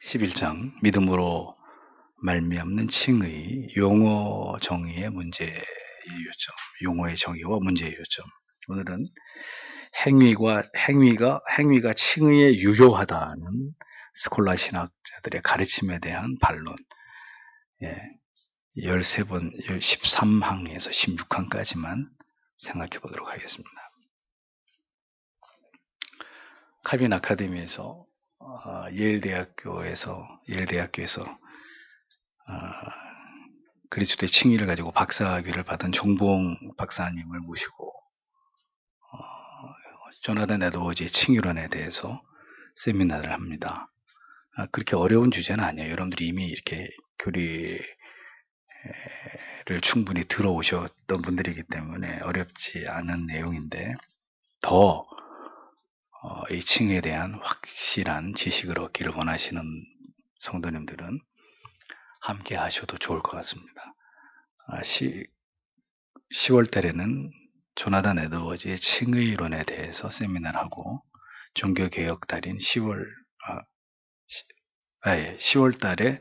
11장 믿음으로 말미암는 칭의 용어 정의의 문제의 요점, 용어의 정의와 문제의 요점. 오늘은 행위가 칭의에 유효하다는 스콜라 신학자들의 가르침에 대한 반론. 13번, 13항에서 16항까지만 생각해 보도록 하겠습니다. 칼빈 아카데미에서 예일대학교에서 그리스도의 칭의를 가지고 박사학위를 받은 종봉 박사님을 모시고 조나단 에드워즈의 칭의론에 대해서 세미나를 합니다. 그렇게 어려운 주제는 아니에요. 여러분들이 이미 이렇게 교리를 충분히 들어오셨던 분들이기 때문에 어렵지 않은 내용인데 더 이 칭의에 대한 확실한 지식을 얻기를 원하시는 성도님들은 함께 하셔도 좋을 것 같습니다. 10월 달에는 조나단 에드워즈의 칭의론에 대해서 세미나를 하고 종교개혁 달인 10월 달에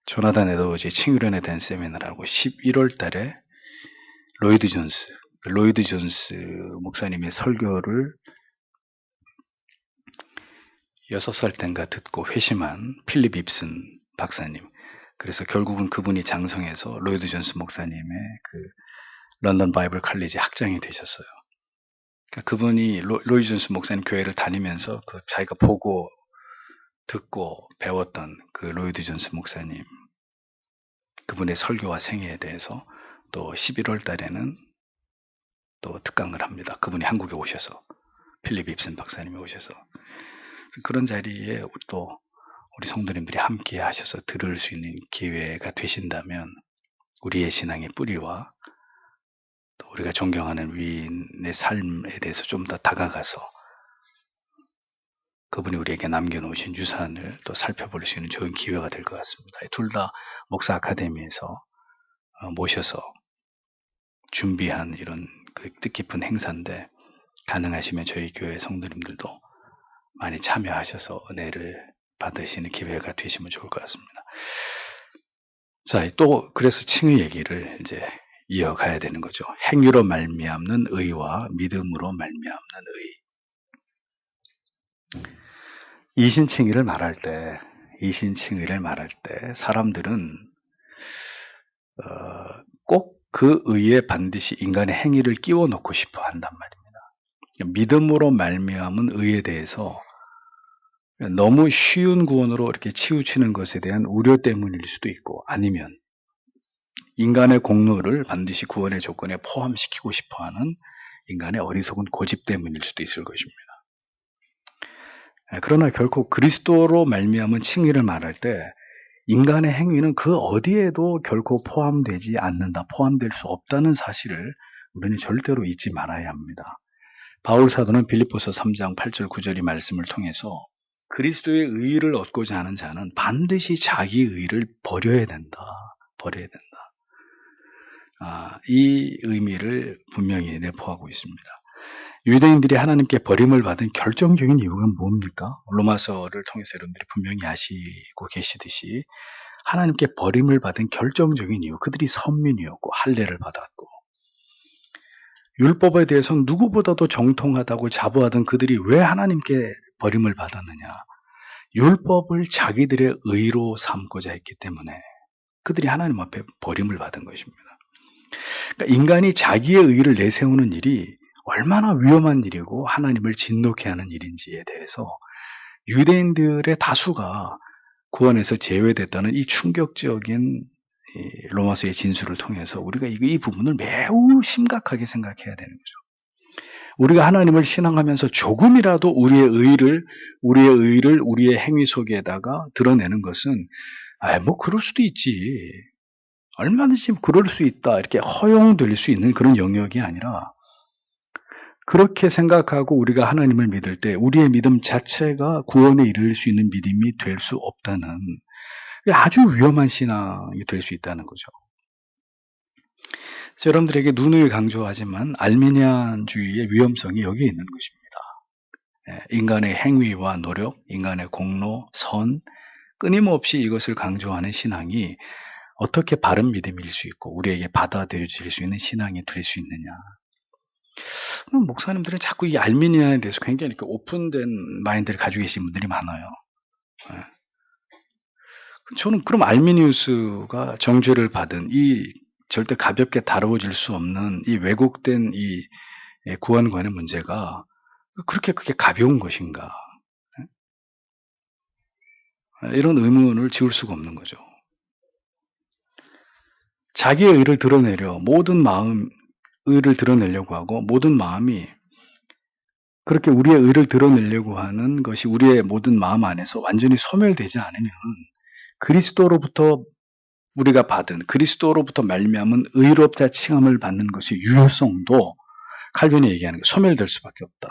조나단 에드워즈의 칭의론에 대한 세미나를 하고 11월 달에 로이드 존스 목사님의 설교를 6살 땐가 듣고 회심한 필립 입슨 박사님. 그래서 결국은 그분이 장성해서 로이드 존스 목사님의 그 런던 바이블 칼리지 학장이 되셨어요. 그러니까 그분이 로이드 존스 목사님 교회를 다니면서 그 자기가 보고 듣고 배웠던 그 로이드 존스 목사님 그분의 설교와 생애에 대해서 또 11월 달에는 또 특강을 합니다. 그분이 한국에 오셔서 필립 입슨 박사님이 오셔서 그런 자리에 또 우리 성도님들이 함께 하셔서 들을 수 있는 기회가 되신다면 우리의 신앙의 뿌리와 또 우리가 존경하는 위인의 삶에 대해서 좀 더 다가가서 그분이 우리에게 남겨놓으신 유산을 또 살펴볼 수 있는 좋은 기회가 될 것 같습니다. 둘 다 목사 아카데미에서 모셔서 준비한 이런 그 뜻깊은 행사인데 가능하시면 저희 교회 성도님들도 많이 참여하셔서 은혜를 받으시는 기회가 되시면 좋을 것 같습니다. 자, 또 그래서 칭의 얘기를 이제 이어가야 되는 거죠. 행위로 말미암는 의와 믿음으로 말미암는 의. 이신칭의를 말할 때 사람들은 꼭 그 의에 반드시 인간의 행위를 끼워 넣고 싶어 한단 말입니다. 믿음으로 말미암은 의에 대해서 너무 쉬운 구원으로 이렇게 치우치는 것에 대한 우려 때문일 수도 있고 아니면 인간의 공로를 반드시 구원의 조건에 포함시키고 싶어하는 인간의 어리석은 고집 때문일 수도 있을 것입니다. 그러나 결코 그리스도로 말미암은 칭의를 말할 때 인간의 행위는 그 어디에도 결코 포함되지 않는다, 포함될 수 없다는 사실을 우리는 절대로 잊지 말아야 합니다. 바울 사도는 빌립보서 3장 8절 9절의 말씀을 통해서 그리스도의 의의를 얻고자 하는 자는 반드시 자기 의의를 버려야 된다. 이 의미를 분명히 내포하고 있습니다. 유대인들이 하나님께 버림을 받은 결정적인 이유가 뭡니까? 로마서를 통해서 여러분들이 분명히 아시고 계시듯이 하나님께 버림을 받은 결정적인 이유, 그들이 선민이었고 할례를 받았고 율법에 대해서 누구보다도 정통하다고 자부하던 그들이 왜 하나님께 버림을 받았느냐? 율법을 자기들의 의로 삼고자 했기 때문에 그들이 하나님 앞에 버림을 받은 것입니다. 그러니까 인간이 자기의 의를 내세우는 일이 얼마나 위험한 일이고 하나님을 진노케 하는 일인지에 대해서 유대인들의 다수가 구원에서 제외됐다는 이 충격적인 로마서의 진술을 통해서 우리가 이 부분을 매우 심각하게 생각해야 되는 거죠. 우리가 하나님을 신앙하면서 조금이라도 우리의 행위 속에다가 드러내는 것은 그럴 수도 있지. 얼마든지 그럴 수 있다. 이렇게 허용될 수 있는 그런 영역이 아니라 그렇게 생각하고 우리가 하나님을 믿을 때 우리의 믿음 자체가 구원에 이를 수 있는 믿음이 될 수 없다는 아주 위험한 신앙이 될 수 있다는 거죠. 그래서 여러분들에게 누누이 강조하지만 알미니안주의의 위험성이 여기에 있는 것입니다. 인간의 행위와 노력, 인간의 공로, 선, 끊임없이 이것을 강조하는 신앙이 어떻게 바른 믿음일 수 있고 우리에게 받아들여질 수 있는 신앙이 될 수 있느냐. 목사님들은 자꾸 이 알미니아에 대해서 굉장히 이렇게 오픈된 마인드를 가지고 계신 분들이 많아요. 저는 그럼 알미니우스가 정죄를 받은 이 절대 가볍게 다뤄질 수 없는 이 왜곡된 이 구원관의 문제가 그렇게 그게 가벼운 것인가? 이런 의문을 지울 수가 없는 거죠. 자기의 의를 드러내려 모든 마음 의를 드러내려고 하고 모든 마음이 그렇게 우리의 의를 드러내려고 하는 것이 우리의 모든 마음 안에서 완전히 소멸되지 않으면 그리스도로부터 우리가 받은 그리스도로부터 말미암은 의롭다 칭함을 받는 것의 유효성도 칼빈이 얘기하는 게 소멸될 수밖에 없다.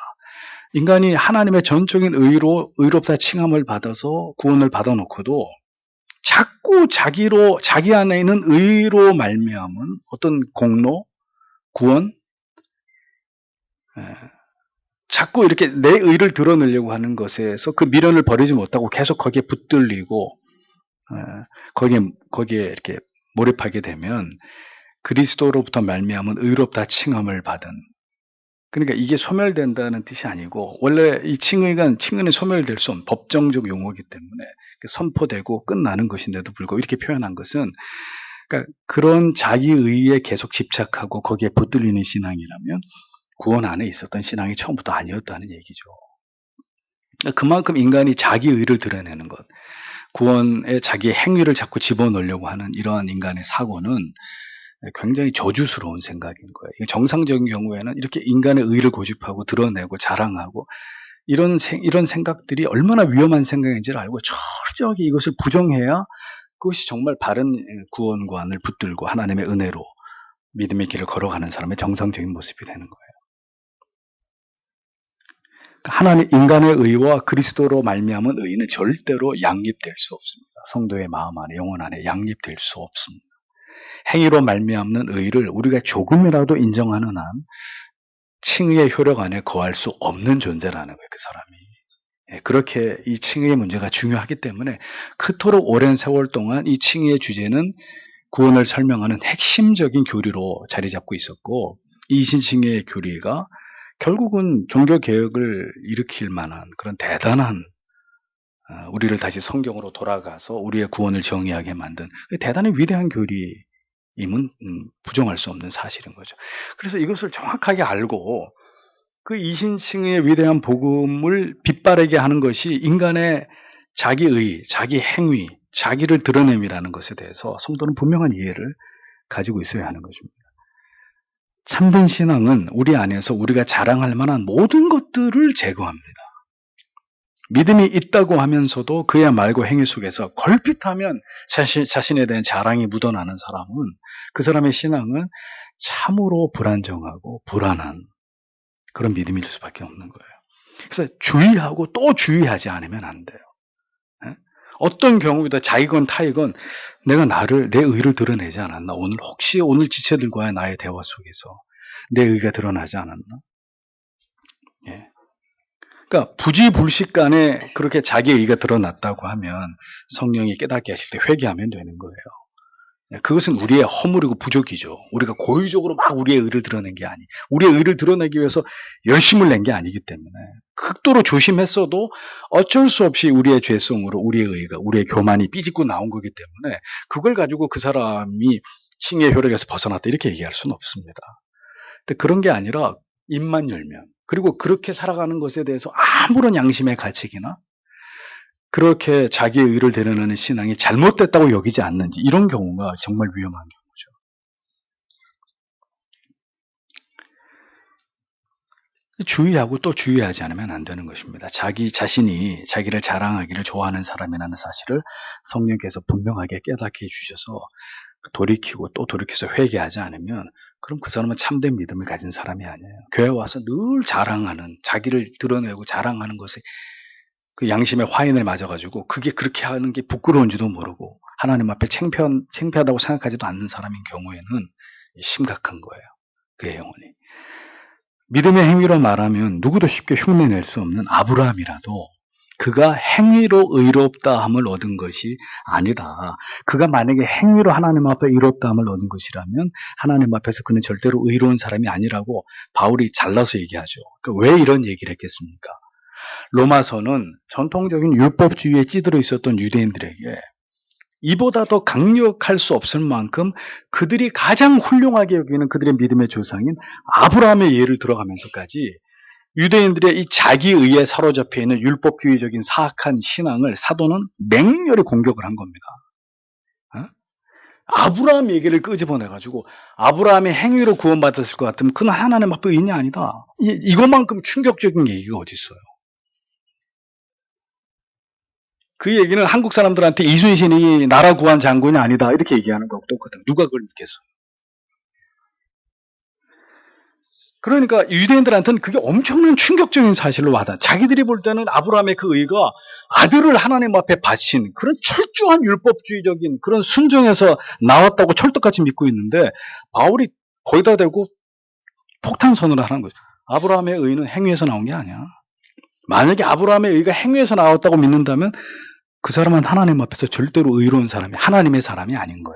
인간이 하나님의 전적인 의롭다 칭함을 받아서 구원을 받아놓고도 자꾸 자기 안에 있는 의로 말미암은 어떤 공로, 구원, 자꾸 이렇게 내 의를 드러내려고 하는 것에서 그 미련을 버리지 못하고 계속 거기에 붙들리고 거기에 이렇게 몰입하게 되면 그리스도로부터 말미암은 의롭다 칭함을 받은 그러니까 이게 소멸된다는 뜻이 아니고 원래 이 칭의는 소멸될 수 없는 법정적 용어이기 때문에 선포되고 끝나는 것인데도 불구하고 이렇게 표현한 것은 그러니까 그런 자기 의에 계속 집착하고 거기에 붙들리는 신앙이라면 구원 안에 있었던 신앙이 처음부터 아니었다는 얘기죠. 그만큼 인간이 자기 의를 드러내는 것, 구원에 자기의 행위를 자꾸 집어넣으려고 하는 이러한 인간의 사고는 굉장히 저주스러운 생각인 거예요. 정상적인 경우에는 이렇게 인간의 의를 고집하고 드러내고 자랑하고 이런 생각들이 얼마나 위험한 생각인지를 알고 철저하게 이것을 부정해야 그것이 정말 바른 구원관을 붙들고 하나님의 은혜로 믿음의 길을 걸어가는 사람의 정상적인 모습이 되는 거예요. 하나님 인간의 의와 그리스도로 말미암은 의는 절대로 양립될 수 없습니다. 성도의 마음 안에 영혼 안에 양립될 수 없습니다. 행위로 말미암는 의를 우리가 조금이라도 인정하는 한 칭의의 효력 안에 거할 수 없는 존재라는 거예요. 그 사람이. 그렇게 이 칭의의 문제가 중요하기 때문에 그토록 오랜 세월 동안 이 칭의의 주제는 구원을 설명하는 핵심적인 교리로 자리 잡고 있었고 이 신칭의의 교리가 결국은 종교개혁을 일으킬 만한 그런 대단한 우리를 다시 성경으로 돌아가서 우리의 구원을 정의하게 만든 대단히 위대한 교리임은 부정할 수 없는 사실인 거죠. 그래서 이것을 정확하게 알고 그 이신칭의 위대한 복음을 빛바라게 하는 것이 인간의 자기의, 자기 행위, 자기를 드러냄이라는 것에 대해서 성도는 분명한 이해를 가지고 있어야 하는 것입니다. 참된 신앙은 우리 안에서 우리가 자랑할 만한 모든 것들을 제거합니다. 믿음이 있다고 하면서도 그의 말과 행위 속에서 걸핏하면 자신에 대한 자랑이 묻어나는 사람은 그 사람의 신앙은 참으로 불안정하고 불안한 그런 믿음일 수밖에 없는 거예요. 그래서 주의하고 또 주의하지 않으면 안 돼요. 어떤 경우에도 자이건 타이건 내가 내 의를 드러내지 않았나? 혹시 오늘 지체들과의 나의 대화 속에서 내 의가 드러나지 않았나? 예. 그러니까 부지불식간에 그렇게 자기의 의가 드러났다고 하면 성령이 깨닫게 하실 때 회개하면 되는 거예요. 그것은 우리의 허물이고 부족이죠. 우리가 고의적으로 막 우리의 의를 드러낸 게 우리의 의를 드러내기 위해서 열심을 낸 게 아니기 때문에 극도로 조심했어도 어쩔 수 없이 우리의 죄성으로 우리의 의가 우리의 교만이 삐집고 나온 거기 때문에 그걸 가지고 그 사람이 칭의의 효력에서 벗어났다 이렇게 얘기할 수는 없습니다. 근데 그런 게 아니라 입만 열면 그리고 그렇게 살아가는 것에 대해서 아무런 양심의 가책이나 그렇게 자기의 의를 드러내는 신앙이 잘못됐다고 여기지 않는지 이런 경우가 정말 위험한 경우죠. 주의하고 또 주의하지 않으면 안 되는 것입니다. 자기 자신이 자기를 자랑하기를 좋아하는 사람이라는 사실을 성령께서 분명하게 깨닫게 해주셔서 돌이키고 또 돌이켜서 회개하지 않으면 그럼 그 사람은 참된 믿음을 가진 사람이 아니에요. 교회 와서 늘 자랑하는 자기를 드러내고 자랑하는 것에 그 양심의 화인을 맞아가지고 그게 그렇게 하는 게 부끄러운지도 모르고 하나님 앞에 창피하다고 생각하지도 않는 사람인 경우에는 심각한 거예요. 그의 영혼이. 믿음의 행위로 말하면 누구도 쉽게 흉내낼 수 없는 아브라함이라도 그가 행위로 의롭다함을 얻은 것이 아니다. 그가 만약에 행위로 하나님 앞에 의롭다함을 얻은 것이라면 하나님 앞에서 그는 절대로 의로운 사람이 아니라고 바울이 잘라서 얘기하죠. 그러니까 왜 이런 얘기를 했겠습니까? 로마서는 전통적인 율법주의에 찌들어 있었던 유대인들에게 이보다 더 강력할 수 없을 만큼 그들이 가장 훌륭하게 여기는 그들의 믿음의 조상인 아브라함의 예를 들어가면서까지 유대인들의 이 자기의에 사로잡혀 있는 율법주의적인 사악한 신앙을 사도는 맹렬히 공격을 한 겁니다. 아브라함 얘기를 끄집어내가지고 아브라함의 행위로 구원받았을 것 같으면 그는 하나님 앞에 의인이 아니다. 이것만큼 충격적인 얘기가 어디 있어요? 그 얘기는 한국 사람들한테 이순신이 나라 구한 장군이 아니다 이렇게 얘기하는 거하고 똑같아요. 누가 그걸 믿겠어요? 그러니까 유대인들한테는 그게 엄청난 충격적인 사실로 와닿아. 자기들이 볼 때는 아브라함의 그 의가 아들을 하나님 앞에 바친 그런 철저한 율법주의적인 그런 순종에서 나왔다고 철떡같이 믿고 있는데 바울이 거기다 대고 폭탄 선언을 하는 거죠. 아브라함의 의는 행위에서 나온 게 아니야. 만약에 아브라함의 의가 행위에서 나왔다고 믿는다면 그 사람은 하나님 앞에서 절대로 의로운 사람이 하나님의 사람이 아닌 거야.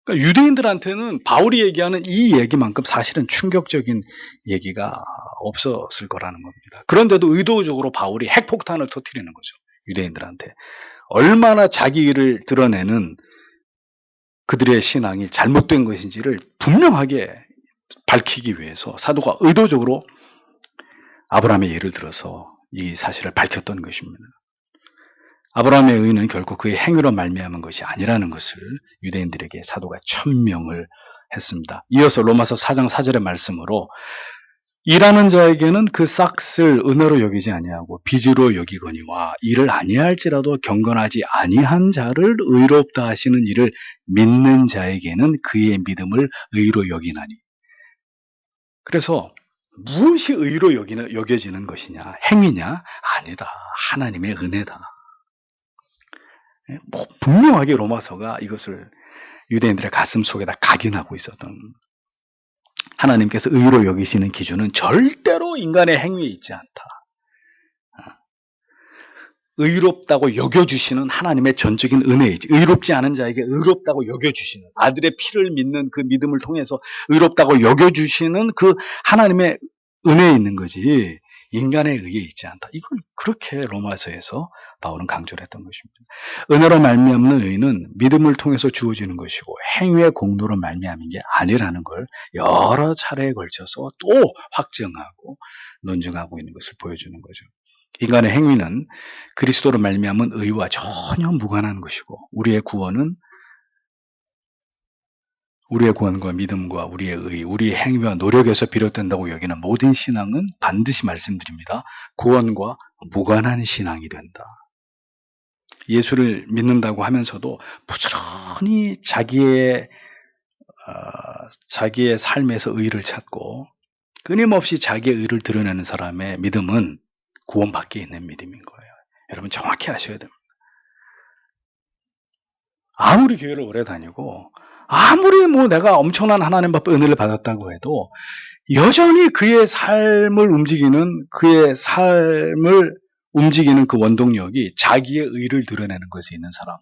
그러니까 유대인들한테는 바울이 얘기하는 이 얘기만큼 사실은 충격적인 얘기가 없었을 거라는 겁니다. 그런데도 의도적으로 바울이 핵폭탄을 터뜨리는 거죠. 유대인들한테. 얼마나 자기 일을 드러내는 그들의 신앙이 잘못된 것인지를 분명하게 밝히기 위해서 사도가 의도적으로 아브라함의 예를 들어서 이 사실을 밝혔던 것입니다. 아브라함의 의는 결코 그의 행위로 말미암은 것이 아니라는 것을 유대인들에게 사도가 천명을 했습니다. 이어서 로마서 4장 4절의 말씀으로 일하는 자에게는 그 싹을 은혜로 여기지 아니하고 빚으로 여기거니와 이를 아니할지라도 경건하지 아니한 자를 의롭다 하시는 이를 믿는 자에게는 그의 믿음을 의로 여기나니. 그래서 무엇이 의로 여겨지는 것이냐? 행위냐? 아니다. 하나님의 은혜다. 분명하게 로마서가 이것을 유대인들의 가슴 속에다 각인하고 있었던 하나님께서 의로 여기시는 기준은 절대로 인간의 행위에 있지 않다. 의롭다고 여겨주시는 하나님의 전적인 은혜이지. 의롭지 않은 자에게 의롭다고 여겨주시는 아들의 피를 믿는 그 믿음을 통해서 의롭다고 여겨주시는 그 하나님의 은혜에 있는 거지 인간의 의에 있지 않다. 이걸 그렇게 로마서에서 바울은 강조를 했던 것입니다. 은혜로 말미암는 의는 믿음을 통해서 주어지는 것이고 행위의 공로로 말미암은 게 아니라는 걸 여러 차례에 걸쳐서 또 확증하고 논증하고 있는 것을 보여주는 거죠. 인간의 행위는 그리스도로 말미암은 의와 전혀 무관한 것이고 우리의 구원과 믿음과 우리의 의, 우리의 행위와 노력에서 비롯된다고 여기는 모든 신앙은 반드시 말씀드립니다. 구원과 무관한 신앙이 된다. 예수를 믿는다고 하면서도 부지런히 자기의 삶에서 의를 찾고 끊임없이 자기의 의를 드러내는 사람의 믿음은 구원 밖에 있는 믿음인 거예요. 여러분 정확히 아셔야 됩니다. 아무리 교회를 오래 다니고 아무리 내가 엄청난 하나님 앞에 은혜를 받았다고 해도 여전히 그의 삶을 움직이는 그 원동력이 자기의 의를 드러내는 것에 있는 사람은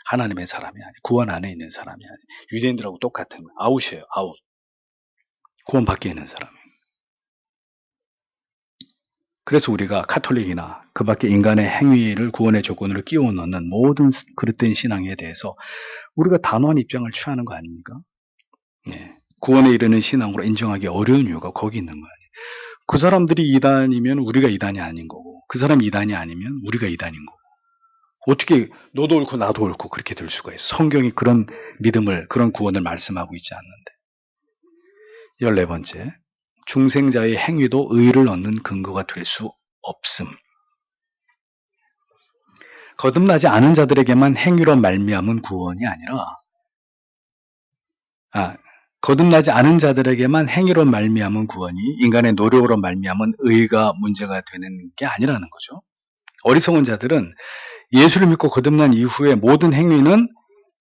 하나님의 사람이 아니에요. 구원 안에 있는 사람이 아니에요. 유대인들하고 똑같은 거예요. 아웃이에요. 아웃. 구원 밖에 있는 사람이에요. 그래서 우리가 카톨릭이나 그 밖에 인간의 행위를 구원의 조건으로 끼워 넣는 모든 그릇된 신앙에 대해서 우리가 단호한 입장을 취하는 거 아닙니까? 네. 구원에 이르는 신앙으로 인정하기 어려운 이유가 거기 있는 거 아니에요. 그 사람들이 이단이면 우리가 이단이 아닌 거고 그 사람이 이단이 아니면 우리가 이단인 거고 어떻게 너도 옳고 나도 옳고 그렇게 될 수가 있어. 성경이 그런 믿음을 그런 구원을 말씀하고 있지 않는데. 14번째, 중생자의 행위도 의를 얻는 근거가 될 수 없음. 거듭나지 않은 자들에게만 행위로 말미암은 구원이 아니라 거듭나지 않은 자들에게만 행위로 말미암은 구원이 인간의 노력으로 말미암은 의가 문제가 되는 게 아니라는 거죠. 어리석은 자들은 예수를 믿고 거듭난 이후에 모든 행위는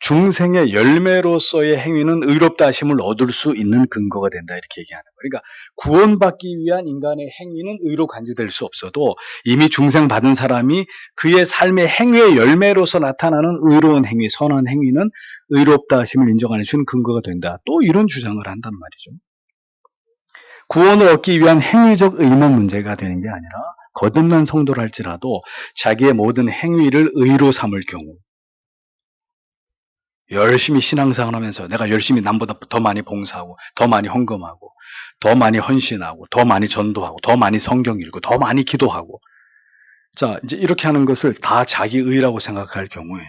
중생의 열매로서의 행위는 의롭다 하심을 얻을 수 있는 근거가 된다 이렇게 얘기하는 거예요. 그러니까 구원받기 위한 인간의 행위는 의로 간주될 수 없어도 이미 중생 받은 사람이 그의 삶의 행위의 열매로서 나타나는 의로운 행위, 선한 행위는 의롭다 하심을 인정할 수 있는 근거가 된다. 또 이런 주장을 한단 말이죠. 구원을 얻기 위한 행위적 의만 문제가 되는 게 아니라 거듭난 성도를 할지라도 자기의 모든 행위를 의로 삼을 경우 열심히 신앙생활 하면서 내가 열심히 남보다 더 많이 봉사하고 더 많이 헌금하고 더 많이 헌신하고 더 많이 전도하고 더 많이 성경 읽고 더 많이 기도하고 자 이제 이렇게 하는 것을 다 자기 의라고 생각할 경우에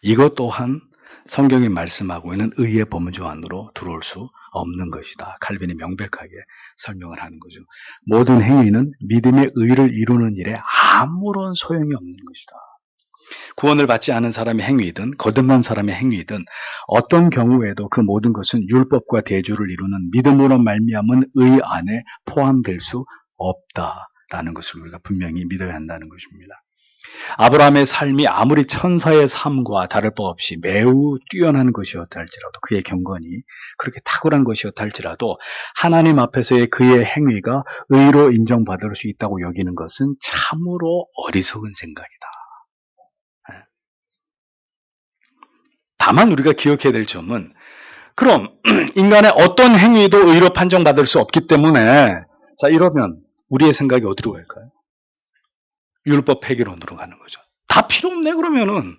이것 또한 성경이 말씀하고 있는 의의 범주 안으로 들어올 수 없는 것이다. 칼빈이 명백하게 설명을 하는 거죠. 모든 행위는 믿음의 의를 이루는 일에 아무런 소용이 없는 것이다. 구원을 받지 않은 사람의 행위든 거듭난 사람의 행위든 어떤 경우에도 그 모든 것은 율법과 대조를 이루는 믿음으로 말미암은 의 안에 포함될 수 없다라는 것을 우리가 분명히 믿어야 한다는 것입니다. 아브라함의 삶이 아무리 천사의 삶과 다를 바 없이 매우 뛰어난 것이었다 할지라도 그의 경건이 그렇게 탁월한 것이었다 할지라도 하나님 앞에서의 그의 행위가 의로 인정받을 수 있다고 여기는 것은 참으로 어리석은 생각이다. 다만 우리가 기억해야 될 점은 그럼 인간의 어떤 행위도 의로 판정받을 수 없기 때문에 자 이러면 우리의 생각이 어디로 갈까요? 율법 폐기론으로 가는 거죠. 다 필요 없네 그러면은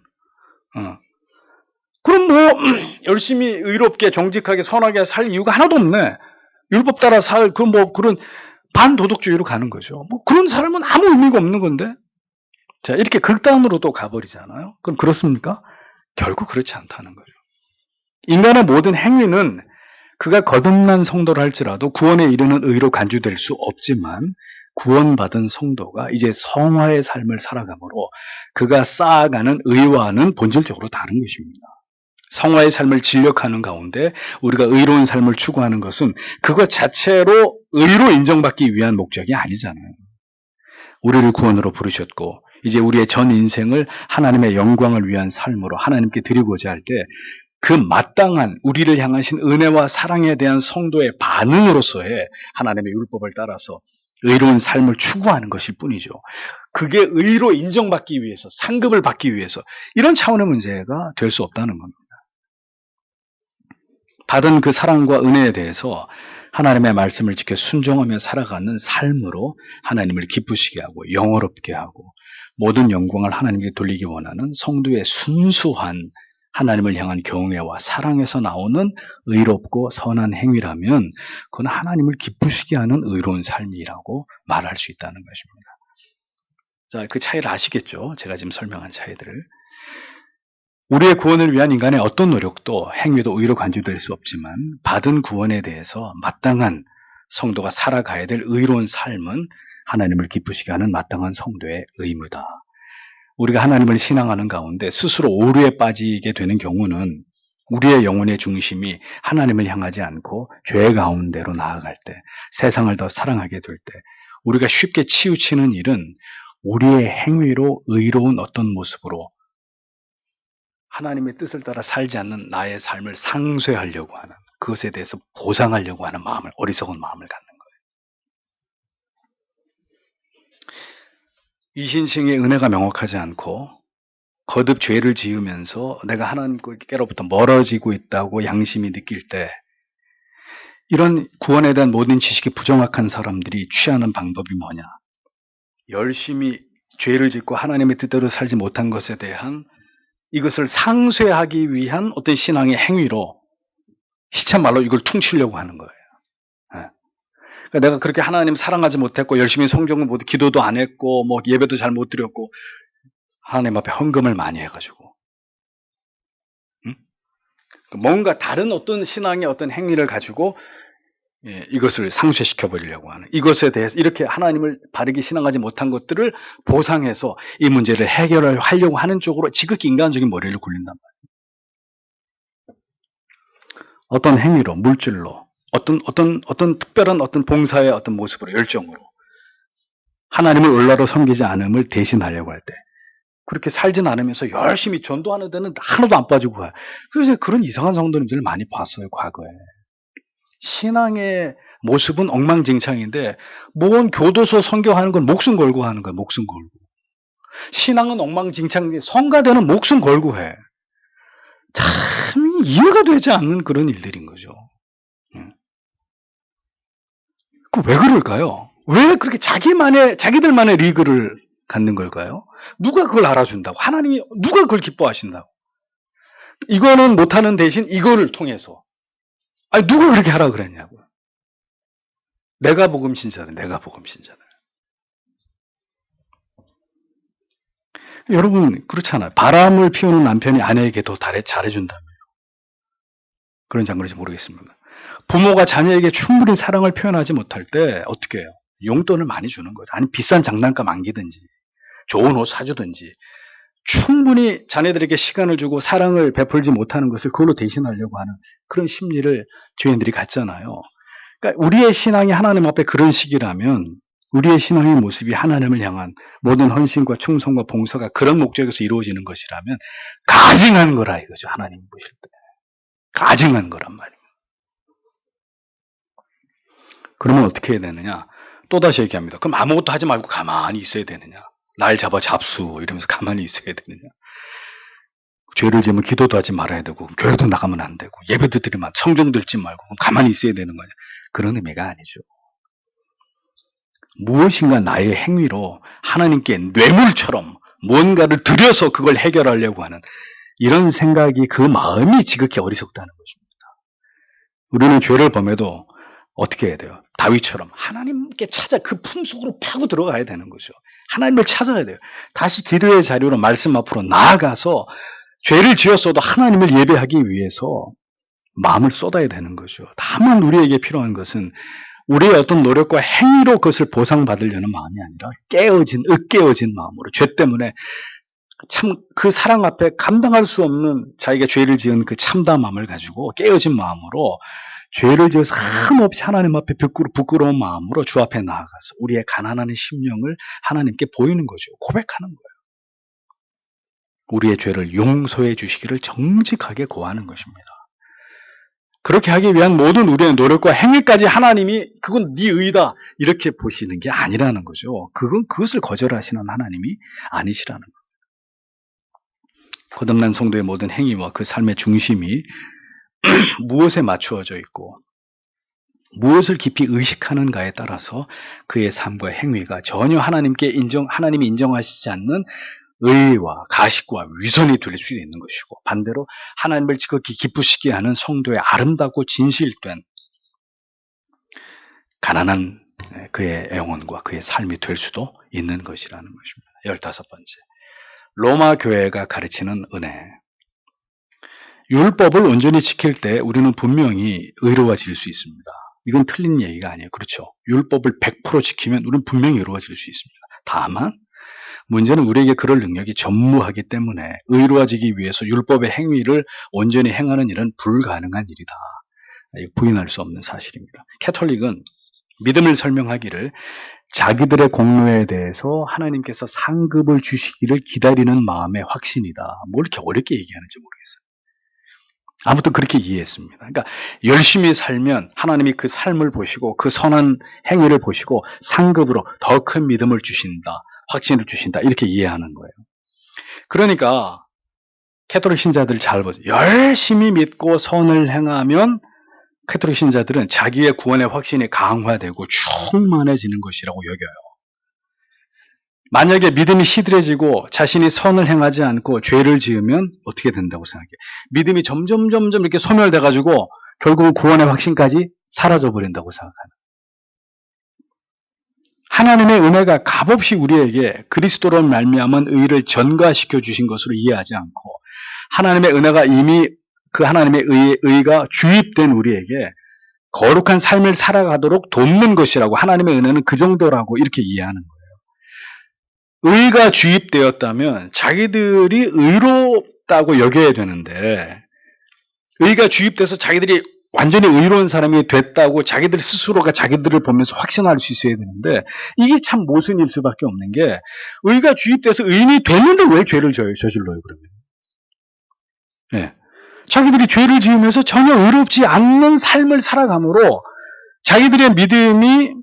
그럼 뭐 열심히 의롭게 정직하게 선하게 살 이유가 하나도 없네. 율법 따라 살 그 뭐 그런 반도덕주의로 가는 거죠. 뭐 그런 삶은 아무 의미가 없는 건데 자 이렇게 극단으로 또 가버리잖아요. 그럼 그렇습니까? 결국 그렇지 않다는 거죠. 인간의 모든 행위는 그가 거듭난 성도를 할지라도 구원에 이르는 의로 간주될 수 없지만 구원받은 성도가 이제 성화의 삶을 살아가므로 그가 쌓아가는 의와는 본질적으로 다른 것입니다. 성화의 삶을 진력하는 가운데 우리가 의로운 삶을 추구하는 것은 그것 자체로 의로 인정받기 위한 목적이 아니잖아요. 우리를 구원으로 부르셨고 이제 우리의 전 인생을 하나님의 영광을 위한 삶으로 하나님께 드리고자 할 때 그 마땅한 우리를 향하신 은혜와 사랑에 대한 성도의 반응으로서의 하나님의 율법을 따라서 의로운 삶을 추구하는 것일 뿐이죠. 그게 의로 인정받기 위해서 상급을 받기 위해서 이런 차원의 문제가 될 수 없다는 겁니다. 받은 그 사랑과 은혜에 대해서 하나님의 말씀을 지켜 순종하며 살아가는 삶으로 하나님을 기쁘시게 하고 영화롭게 하고 모든 영광을 하나님께 돌리기 원하는 성도의 순수한 하나님을 향한 경외와 사랑에서 나오는 의롭고 선한 행위라면 그건 하나님을 기쁘시게 하는 의로운 삶이라고 말할 수 있다는 것입니다. 자, 그 차이를 아시겠죠? 제가 지금 설명한 차이들을. 우리의 구원을 위한 인간의 어떤 노력도 행위도 의로 간주될 수 없지만 받은 구원에 대해서 마땅한 성도가 살아가야 될 의로운 삶은 하나님을 기쁘시게 하는 마땅한 성도의 의무다. 우리가 하나님을 신앙하는 가운데 스스로 오류에 빠지게 되는 경우는 우리의 영혼의 중심이 하나님을 향하지 않고 죄 가운데로 나아갈 때, 세상을 더 사랑하게 될 때 우리가 쉽게 치우치는 일은 우리의 행위로 의로운 어떤 모습으로 하나님의 뜻을 따라 살지 않는 나의 삶을 상쇄하려고 하는 그것에 대해서 보상하려고 하는 마음을 어리석은 마음을 갖는 거예요. 이신칭의 은혜가 명확하지 않고 거듭 죄를 지으면서 내가 하나님께로부터 멀어지고 있다고 양심이 느낄 때 이런 구원에 대한 모든 지식이 부정확한 사람들이 취하는 방법이 뭐냐? 열심히 죄를 짓고 하나님의 뜻대로 살지 못한 것에 대한 이것을 상쇄하기 위한 어떤 신앙의 행위로 시쳇말로 이걸 퉁치려고 하는 거예요. 그러니까 내가 그렇게 하나님 사랑하지 못했고 열심히 성경을 못 기도도 안 했고 뭐 예배도 잘 못 드렸고 하나님 앞에 헌금을 많이 해가지고 뭔가 다른 어떤 신앙의 어떤 행위를 가지고 이것을 상쇄시켜 버리려고 하는 이것에 대해서 이렇게 하나님을 바르게 신앙하지 못한 것들을 보상해서 이 문제를 해결하려고 하는 쪽으로 지극히 인간적인 머리를 굴린단 말이에요. 어떤 행위로 물질로 어떤 특별한 어떤 봉사의 어떤 모습으로 열정으로 하나님을 올라로 섬기지 않음을 대신하려고 할 때 그렇게 살진 않으면서 열심히 전도하는 데는 하나도 안 빠지고 가요. 그래서 그런 이상한 성도님들을 많이 봤어요, 과거에. 신앙의 모습은 엉망진창인데, 뭔 교도소 선교하는 건 목숨 걸고 하는 거야, 목숨 걸고. 신앙은 엉망진창인데, 성가대는 목숨 걸고 해. 참, 이해가 되지 않는 그런 일들인 거죠. 왜 그럴까요? 왜 그렇게 자기들만의 리그를 갖는 걸까요? 누가 그걸 알아준다고? 하나님이, 누가 그걸 기뻐하신다고? 이거는 못하는 대신 이거를 통해서. 아니, 누가 그렇게 하라 그랬냐고요. 내가 복음 신자들. 여러분, 그렇잖아요. 바람을 피우는 남편이 아내에게 더 잘해준다면. 그런 장면인지 모르겠습니다. 부모가 자녀에게 충분히 사랑을 표현하지 못할 때 어떻게 해요? 용돈을 많이 주는 거죠. 아니, 비싼 장난감 안기든지, 좋은 옷 사주든지, 충분히 자녀들에게 시간을 주고 사랑을 베풀지 못하는 것을 그걸로 대신하려고 하는 그런 심리를 죄인들이 갖잖아요. 그러니까 우리의 신앙이 하나님 앞에 그런 식이라면, 우리의 신앙의 모습이 하나님을 향한 모든 헌신과 충성과 봉사가 그런 목적에서 이루어지는 것이라면 가증한 거라 이거죠. 하나님 보실 때. 가증한 거란 말이에요. 그러면 어떻게 해야 되느냐? 또다시 얘기합니다. 그럼 아무것도 하지 말고 가만히 있어야 되느냐? 날 잡아 잡수 이러면서 가만히 있어야 되느냐? 죄를 지으면 기도도 하지 말아야 되고 교회도 나가면 안 되고 예배도 드리면 성경 듣지 말고 가만히 있어야 되는 거냐? 그런 의미가 아니죠. 무엇인가 나의 행위로 하나님께 뇌물처럼 뭔가를 들여서 그걸 해결하려고 하는 이런 생각이, 그 마음이 지극히 어리석다는 것입니다. 우리는 죄를 범해도 어떻게 해야 돼요? 다윗처럼 하나님께 찾아 그 품속으로 파고 들어가야 되는 거죠. 하나님을 찾아야 돼요. 다시 기도의 자리로 말씀 앞으로 나아가서 죄를 지었어도 하나님을 예배하기 위해서 마음을 쏟아야 되는 거죠. 다만 우리에게 필요한 것은 우리의 어떤 노력과 행위로 그것을 보상받으려는 마음이 아니라 으깨어진 마음으로, 죄 때문에 참 그 사랑 앞에 감당할 수 없는 자기가 죄를 지은 그 참담함을 가지고 깨어진 마음으로 죄를 지어서 한없이 하나님 앞에 부끄러운 마음으로 주 앞에 나아가서 우리의 가난한 심령을 하나님께 보이는 거죠. 고백하는 거예요. 우리의 죄를 용서해 주시기를 정직하게 고하는 것입니다. 그렇게 하기 위한 모든 우리의 노력과 행위까지 하나님이 그건 네 의다 이렇게 보시는 게 아니라는 거죠. 그것을 거절하시는 하나님이 아니시라는 거예요. 거듭난 성도의 모든 행위와 그 삶의 중심이 무엇에 맞추어져 있고 무엇을 깊이 의식하는가에 따라서 그의 삶과 행위가 전혀 하나님이 인정하시지 않는 의와 가식과 위선이 될 수 있는 것이고, 반대로 하나님을 지극히 기쁘시게 하는 성도의 아름답고 진실된 가난한 그의 영혼과 그의 삶이 될 수도 있는 것이라는 것입니다. 15번째, 로마 교회가 가르치는 은혜. 율법을 온전히 지킬 때 우리는 분명히 의로워질 수 있습니다. 이건 틀린 얘기가 아니에요. 그렇죠? 율법을 100% 지키면 우리는 분명히 의로워질 수 있습니다. 다만 문제는 우리에게 그럴 능력이 전무하기 때문에 의로워지기 위해서 율법의 행위를 온전히 행하는 일은 불가능한 일이다. 부인할 수 없는 사실입니다. 캐톨릭은 믿음을 설명하기를 자기들의 공로에 대해서 하나님께서 상급을 주시기를 기다리는 마음의 확신이다. 뭘 이렇게 어렵게 얘기하는지 모르겠어요. 아무튼 그렇게 이해했습니다. 그러니까 열심히 살면 하나님이 그 삶을 보시고 그 선한 행위를 보시고 상급으로 더 큰 믿음을 주신다. 확신을 주신다. 이렇게 이해하는 거예요. 그러니까 캐톨릭 신자들 잘 보세요. 열심히 믿고 선을 행하면 캐톨릭 신자들은 자기의 구원의 확신이 강화되고 충만해지는 것이라고 여겨요. 만약에 믿음이 시들해지고 자신이 선을 행하지 않고 죄를 지으면 어떻게 된다고 생각해요? 믿음이 점점 이렇게 소멸돼가지고 결국 구원의 확신까지 사라져버린다고 생각하는. 하나님의 은혜가 값없이 우리에게 그리스도로 말미암은 의를 전가시켜 주신 것으로 이해하지 않고 하나님의 은혜가 이미 그 하나님의 의가 주입된 우리에게 거룩한 삶을 살아가도록 돕는 것이라고, 하나님의 은혜는 그 정도라고 이렇게 이해하는 거예요. 의가 주입되었다면 자기들이 의롭다고 여겨야 되는데, 의가 주입돼서 자기들이 완전히 의로운 사람이 됐다고 자기들 스스로가 자기들을 보면서 확신할 수 있어야 되는데 이게 참 모순일 수밖에 없는 게 의가 주입돼서 의인이 됐는데 왜 죄를 저질러요 그러면? 예. 자기들이 죄를 지으면서 전혀 의롭지 않는 삶을 살아감으로 자기들의 믿음이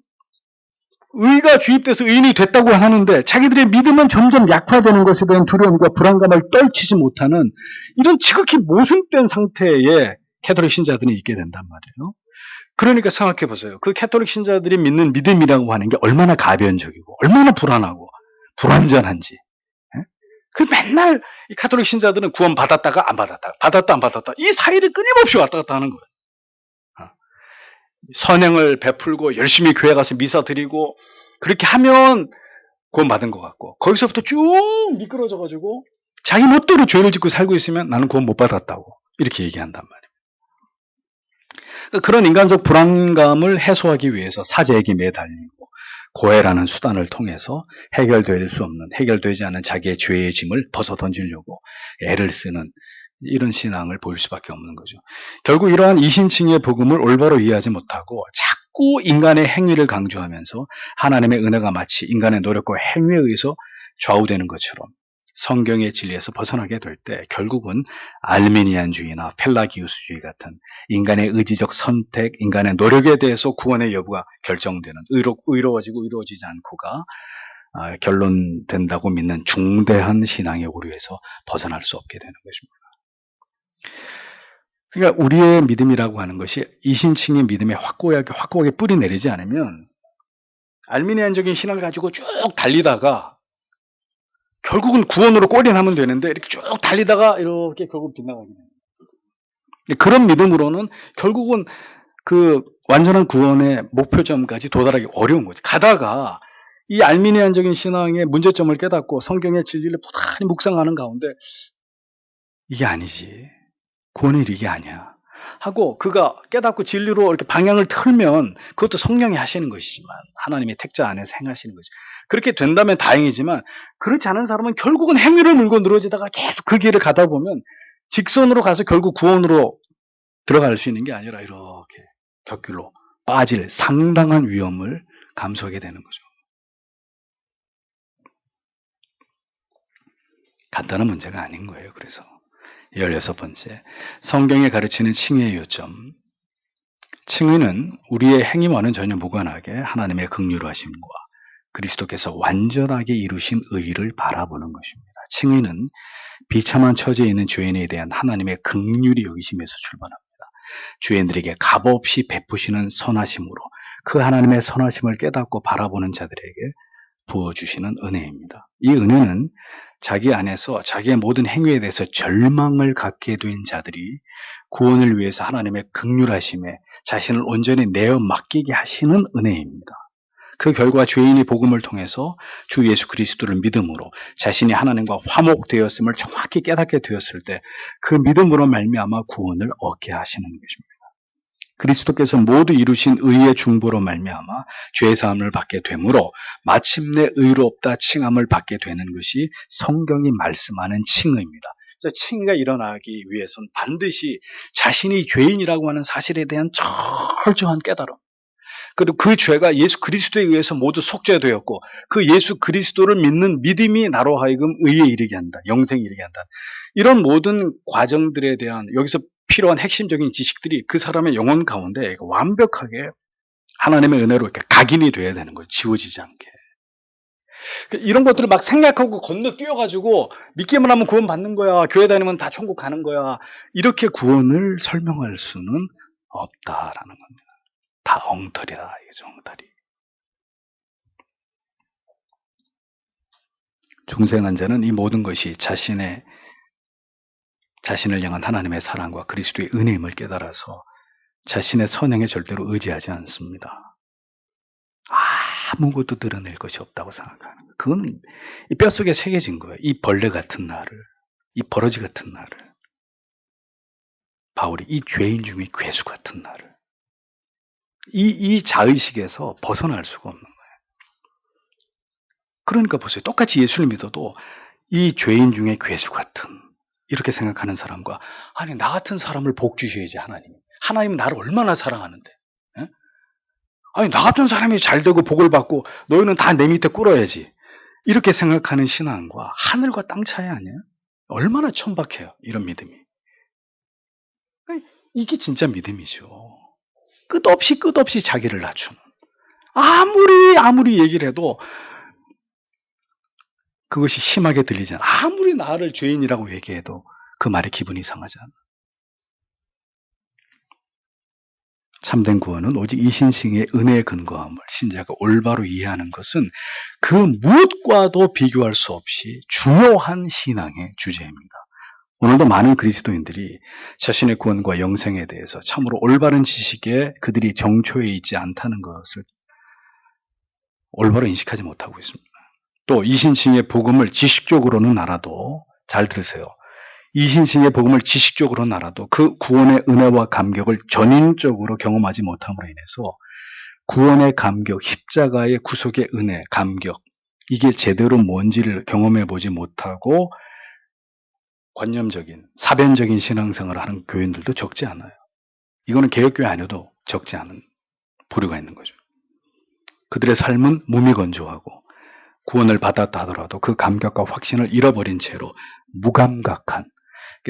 의가 주입돼서 의인이 됐다고 하는데 자기들의 믿음은 점점 약화되는 것에 대한 두려움과 불안감을 떨치지 못하는 이런 지극히 모순된 상태에 캐톨릭 신자들이 있게 된단 말이에요. 그러니까 생각해 보세요. 그 캐톨릭 신자들이 믿는 믿음이라고 하는 게 얼마나 가변적이고 얼마나 불안하고 불완전한지. 예? 그 맨날 이 캐톨릭 신자들은 구원 받았다가 안 받았다가 받았다 안 받았다 이 사이를 끊임없이 왔다 갔다 하는 거예요. 선행을 베풀고 열심히 교회 가서 미사 드리고 그렇게 하면 구원 받은 것 같고 거기서부터 쭉 미끄러져가지고 자기 멋대로 죄를 짓고 살고 있으면 나는 구원 못 받았다고 이렇게 얘기한단 말이에요. 그러니까 그런 인간적 불안감을 해소하기 위해서 사제에게 매달리고 고해라는 수단을 통해서 해결되지 않은 자기의 죄의 짐을 벗어 던지려고 애를 쓰는 이런 신앙을 보일 수밖에 없는 거죠. 결국 이러한 이신칭의 복음을 올바로 이해하지 못하고 자꾸 인간의 행위를 강조하면서 하나님의 은혜가 마치 인간의 노력과 행위에 의해서 좌우되는 것처럼 성경의 진리에서 벗어나게 될 때 결국은 알미니안주의나 펠라기우스주의 같은 인간의 의지적 선택, 인간의 노력에 대해서 구원의 여부가 결정되는 의로워지고 의로워지지 않고가 결론된다고 믿는 중대한 신앙의 오류에서 벗어날 수 없게 되는 것입니다. 그러니까 우리의 믿음이라고 하는 것이 이신칭의 믿음에 확고하게 뿌리 내리지 않으면 알미니안적인 신앙을 가지고 쭉 달리다가 결국은 구원으로 꼬리나면 되는데 이렇게 쭉 달리다가 이렇게 결국 빗나가게 됩니다. 그런 믿음으로는 결국은 그 완전한 구원의 목표점까지 도달하기 어려운 거지. 가다가 이 알미니안적인 신앙의 문제점을 깨닫고 성경의 진리를 부단히 묵상하는 가운데 이게 아니지. 구원의 일이 이게 아니야. 하고 그가 깨닫고 진리로 이렇게 방향을 틀면 그것도 성령이 하시는 것이지만 하나님의 택자 안에서 행하시는 거죠. 그렇게 된다면 다행이지만 그렇지 않은 사람은 결국은 행위를 물고 늘어지다가 계속 그 길을 가다 보면 직선으로 가서 결국 구원으로 들어갈 수 있는 게 아니라 이렇게 곁길로 빠질 상당한 위험을 감수하게 되는 거죠. 간단한 문제가 아닌 거예요. 그래서 16번째, 성경에 가르치는 칭의의 요점. 칭의는 우리의 행위와는 전혀 무관하게 하나님의 긍휼하심과 그리스도께서 완전하게 이루신 의의를 바라보는 것입니다. 칭의는 비참한 처지에 있는 죄인에 대한 하나님의 긍휼이 여기심에서 출발합니다. 죄인들에게 값없이 베푸시는 선하심으로 그 하나님의 선하심을 깨닫고 바라보는 자들에게 부어주시는 은혜입니다. 이 은혜는 자기 안에서 자기의 모든 행위에 대해서 절망을 갖게 된 자들이 구원을 위해서 하나님의 긍휼하심에 자신을 온전히 내어 맡기게 하시는 은혜입니다. 그 결과 죄인이 복음을 통해서 주 예수 그리스도를 믿음으로 자신이 하나님과 화목되었음을 정확히 깨닫게 되었을 때 그 믿음으로 말미암아 구원을 얻게 하시는 것입니다. 그리스도께서 모두 이루신 의의 중보로 말미암아 죄 사함을 받게 되므로 마침내 의롭다 칭함을 받게 되는 것이 성경이 말씀하는 칭의입니다. 그래서 칭의가 일어나기 위해서는 반드시 자신이 죄인이라고 하는 사실에 대한 철저한 깨달음, 그리고 그 죄가 예수 그리스도에 의해서 모두 속죄되었고 그 예수 그리스도를 믿는 믿음이 나로 하여금 의에 이르게 한다, 영생에 이르게 한다. 이런 모든 과정들에 대한 여기서 필요한 핵심적인 지식들이 그 사람의 영혼 가운데 완벽하게 하나님의 은혜로 이렇게 각인이 돼야 되는 거예요. 지워지지 않게. 이런 것들을 막 생략하고 건너뛰어가지고 믿기만 하면 구원 받는 거야, 교회 다니면 다 천국 가는 거야, 이렇게 구원을 설명할 수는 없다라는 겁니다. 다 엉터리다, 이거죠, 엉터리. 중생한 자는 이 모든 것이 자신을 향한 하나님의 사랑과 그리스도의 은혜임을 깨달아서 자신의 선행에 절대로 의지하지 않습니다. 아무것도 드러낼 것이 없다고 생각하는 거예요. 그건 이 뼛속에 새겨진 거예요. 이 벌레 같은 나를, 이 버러지 같은 나를, 바울이 이 죄인 중에 괴수 같은 나를, 이 자의식에서 벗어날 수가 없는 거예요. 그러니까 보세요. 똑같이 예수를 믿어도 이 죄인 중에 괴수 같은, 이렇게 생각하는 사람과, 아니 나 같은 사람을 복 주셔야지 하나님, 하나님 나를 얼마나 사랑하는데. 예? 아니, 나 같은 사람이 잘 되고 복을 받고 너희는 다 내 밑에 꿇어야지. 이렇게 생각하는 신앙과 하늘과 땅 차이 아니야? 얼마나 천박해요, 이런 믿음이. 이게 진짜 믿음이죠. 끝없이 자기를 낮추는. 아무리 얘기를 해도 그것이 심하게 들리잖아. 아무리 나를 죄인이라고 얘기해도 그 말에 기분이 상하잖아. 참된 구원은 오직 이신승의 은혜에 근거함을 신자가 올바로 이해하는 것은 그 무엇과도 비교할 수 없이 중요한 신앙의 주제입니다. 오늘도 많은 그리스도인들이 자신의 구원과 영생에 대해서 참으로 올바른 지식에 그들이 정초해 있지 않다는 것을 올바로 인식하지 못하고 있습니다. 또 이신승의 복음을 지식적으로는 알아도, 잘 들으세요. 이신승의 복음을 지식적으로는 알아도 그 구원의 은혜와 감격을 전인적으로 경험하지 못함으로 인해서 구원의 감격, 십자가의 구속의 은혜, 감격, 이게 제대로 뭔지를 경험해 보지 못하고 관념적인, 사변적인 신앙생활을 하는 교인들도 적지 않아요. 이거는 개혁교회 아니어도 적지 않은 부류가 있는 거죠. 그들의 삶은 무미건조하고 구원을 받았다 하더라도 그 감격과 확신을 잃어버린 채로 무감각한,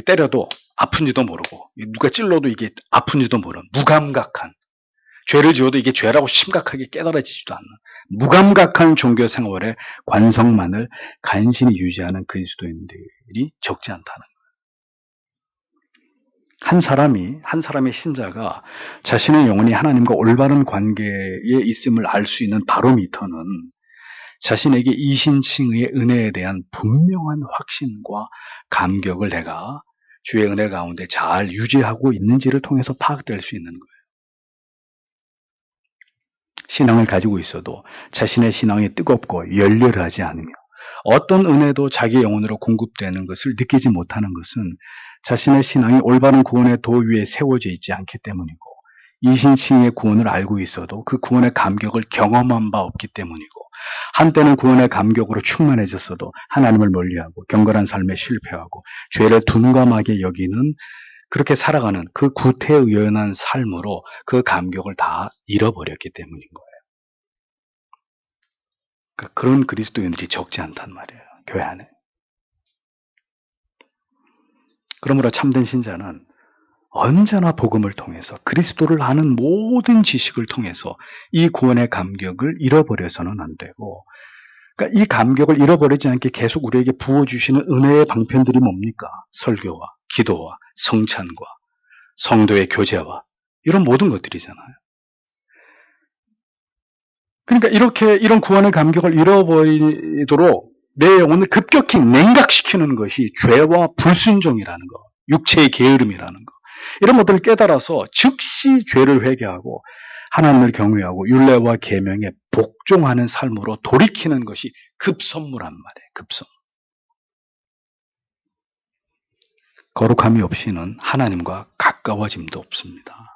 때려도 아픈지도 모르고 누가 찔러도 이게 아픈지도 모르는 무감각한, 죄를 지어도 이게 죄라고 심각하게 깨달아지지도 않는 무감각한 종교 생활의 관성만을 간신히 유지하는 그리스도인들이 적지 않다는 거예요. 한 사람의 신자가 자신의 영혼이 하나님과 올바른 관계에 있음을 알 수 있는 바로미터는 자신에게 이신칭의 은혜에 대한 분명한 확신과 감격을 내가 주의 은혜 가운데 잘 유지하고 있는지를 통해서 파악될 수 있는 거예요. 신앙을 가지고 있어도 자신의 신앙이 뜨겁고 열렬하지 않으며 어떤 은혜도 자기 영혼으로 공급되는 것을 느끼지 못하는 것은 자신의 신앙이 올바른 구원의 도 위에 세워져 있지 않기 때문이고, 이신칭의 구원을 알고 있어도 그 구원의 감격을 경험한 바 없기 때문이고, 한때는 구원의 감격으로 충만해졌어도 하나님을 멀리하고 경건한 삶에 실패하고 죄를 둔감하게 여기는, 그렇게 살아가는 그 구태의연한 삶으로 그 감격을 다 잃어버렸기 때문인 거예요. 그러니까 그런 그리스도인들이 적지 않단 말이에요, 교회 안에. 그러므로 참된 신자는 언제나 복음을 통해서, 그리스도를 아는 모든 지식을 통해서 이 구원의 감격을 잃어버려서는 안 되고, 그러니까 이 감격을 잃어버리지 않게 계속 우리에게 부어주시는 은혜의 방편들이 뭡니까? 설교와 기도와 성찬과 성도의 교제와 이런 모든 것들이잖아요. 그러니까 이런 구원의 감격을 잃어버리도록 내 영혼을 급격히 냉각시키는 것이 죄와 불순종이라는 거, 육체의 게으름이라는 거, 이런 것들을 깨달아서 즉시 죄를 회개하고 하나님을 경외하고 율례와 계명에 복종하는 삶으로 돌이키는 것이 급선무란 말이에요. 급선무. 거룩함이 없이는 하나님과 가까워짐도 없습니다.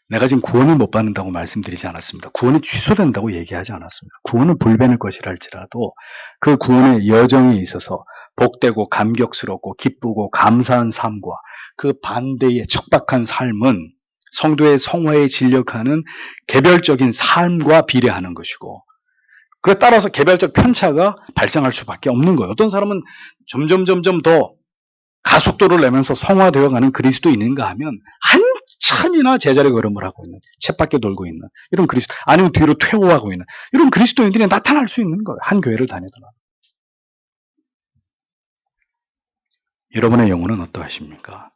내가 지금 구원을 못 받는다고 말씀드리지 않았습니다. 구원이 취소된다고 얘기하지 않았습니다. 구원은 불변의 것이라 할지라도 그 구원의 여정에 있어서 복되고 감격스럽고 기쁘고 감사한 삶과 그 반대의 척박한 삶은 성도의 성화에 진력하는 개별적인 삶과 비례하는 것이고, 그에 따라서 개별적 편차가 발생할 수밖에 없는 거예요. 어떤 사람은 점점 더 가속도를 내면서 성화되어가는 그리스도인인가 하면 한참이나 제자리 걸음을 하고 있는, 쳇바퀴 돌고 있는 이런 그리스도, 아니면 뒤로 퇴보하고 있는 이런 그리스도인들이 나타날 수 있는 거예요. 한 교회를 다니더라도. 여러분의 영혼은 어떠하십니까?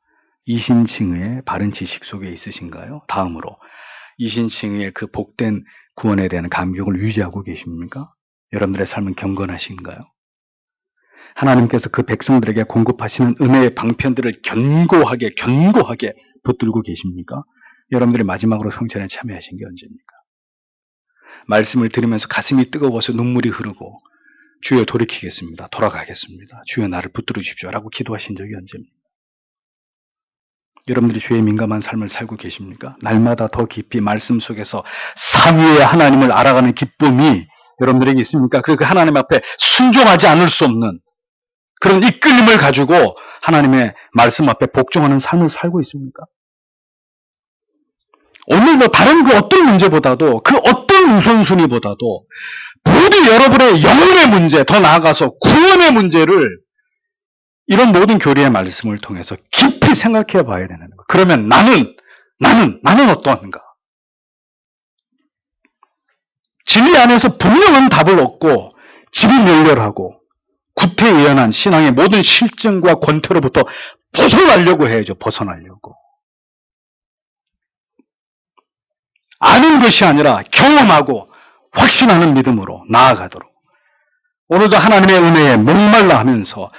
이신칭의 바른 지식 속에 있으신가요? 다음으로 이신칭의 그 복된 구원에 대한 감격을 유지하고 계십니까? 여러분들의 삶은 경건하신가요? 하나님께서 그 백성들에게 공급하시는 은혜의 방편들을 견고하게 붙들고 계십니까? 여러분들이 마지막으로 성찬에 참여하신 게 언제입니까? 말씀을 들으면서 가슴이 뜨거워서 눈물이 흐르고 주여 돌이키겠습니다, 돌아가겠습니다, 주여 나를 붙들어 주십시오 라고 기도하신 적이 언제입니까? 여러분들이 주의 민감한 삶을 살고 계십니까? 날마다 더 깊이 말씀 속에서 삼위의 하나님을 알아가는 기쁨이 여러분들에게 있습니까? 그리고 그 하나님 앞에 순종하지 않을 수 없는 그런 이끌림을 가지고 하나님의 말씀 앞에 복종하는 삶을 살고 있습니까? 오늘 뭐 다른 그 어떤 문제보다도 그 어떤 우선순위보다도 부디 여러분의 영혼의 문제, 더 나아가서 구원의 문제를 이런 모든 교리의 말씀을 통해서 깊이 생각해 봐야 되는 거예요. 그러면 나는 어떠한가? 진리 안에서 분명한 답을 얻고 집이 멸렬하고 구태의연한 신앙의 모든 실증과 권태로부터 벗어나려고 해야죠. 벗어나려고. 아는 것이 아니라 경험하고 확신하는 믿음으로 나아가도록. 오늘도 하나님의 은혜에 목말라 하면서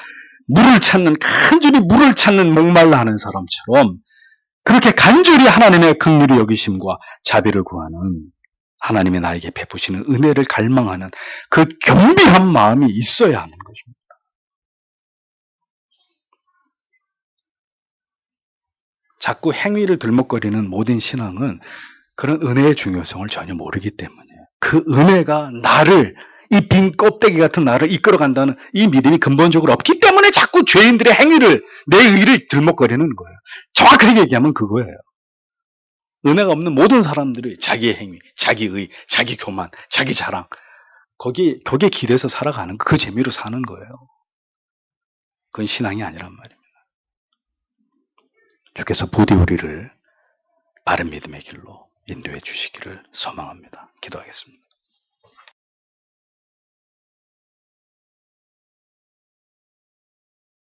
간절히 물을 찾는 목말라 하는 사람처럼 그렇게 간절히 하나님의 긍휼히 여기심과 자비를 구하는 하나님이 나에게 베푸시는 은혜를 갈망하는 그 겸비한 마음이 있어야 하는 것입니다. 자꾸 행위를 들먹거리는 모든 신앙은 그런 은혜의 중요성을 전혀 모르기 때문에 그 은혜가 나를 이 빈 껍데기 같은 나를 이끌어간다는 이 믿음이 근본적으로 없기 때문에 자꾸 죄인들의 행위를 내 의를 들먹거리는 거예요. 정확하게 얘기하면 그거예요. 은혜가 없는 모든 사람들이 자기의 행위, 자기 의, 자기 교만, 자기 자랑 거기에 기대서 살아가는 그 재미로 사는 거예요. 그건 신앙이 아니란 말입니다. 주께서 부디 우리를 바른 믿음의 길로 인도해 주시기를 소망합니다. 기도하겠습니다.